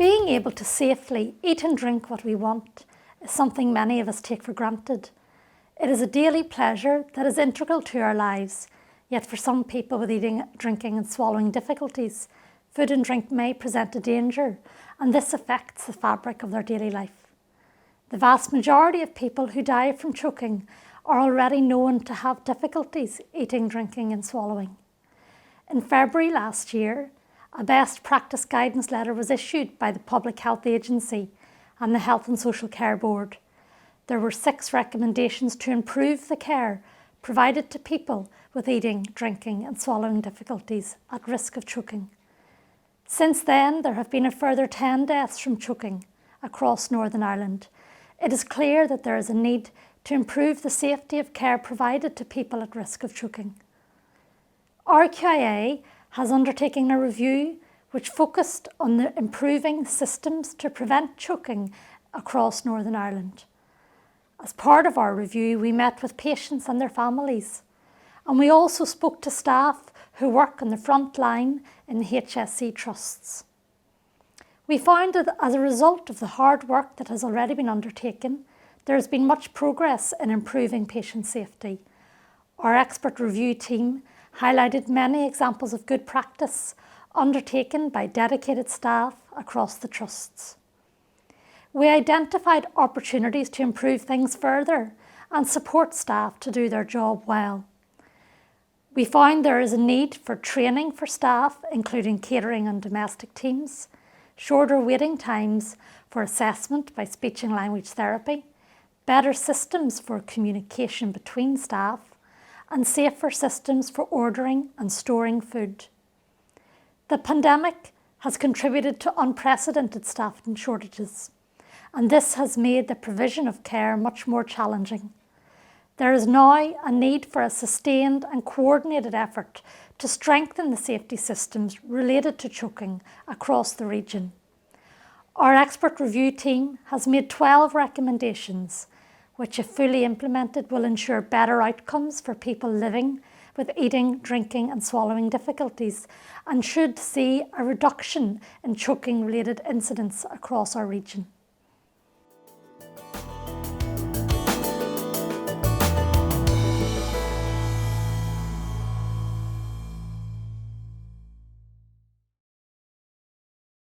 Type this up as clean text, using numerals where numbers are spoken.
Being able to safely eat and drink what we want is something many of us take for granted. It is a daily pleasure that is integral to our lives, yet for some people with eating, drinking and swallowing difficulties, food and drink may present a danger, and this affects the fabric of their daily life. The vast majority of people who die from choking are already known to have difficulties eating, drinking and swallowing. In February last year, a best practice guidance letter was issued by the Public Health Agency and the Health and Social Care Board. There were 6 recommendations to improve the care provided to people with eating, drinking and swallowing difficulties at risk of choking. Since then, there have been a further 10 deaths from choking across Northern Ireland. It is clear that there is a need to improve the safety of care provided to people at risk of choking. RQIA has undertaken a review which focused on the improving systems to prevent choking across Northern Ireland. As part of our review, we met with patients and their families, and we also spoke to staff who work on the front line in the HSE trusts. We found that as a result of the hard work that has already been undertaken, there has been much progress in improving patient safety. Our expert review team highlighted many examples of good practice undertaken by dedicated staff across the trusts. We identified opportunities to improve things further and support staff to do their job well. We found there is a need for training for staff, including catering and domestic teams, shorter waiting times for assessment by speech and language therapy, better systems for communication between staff, and safer systems for ordering and storing food. The pandemic has contributed to unprecedented staffing shortages, and this has made the provision of care much more challenging. There is now a need for a sustained and coordinated effort to strengthen the safety systems related to choking across the region. Our expert review team has made 12 recommendations which, if fully implemented, will ensure better outcomes for people living with eating, drinking and swallowing difficulties and should see a reduction in choking-related incidents across our region.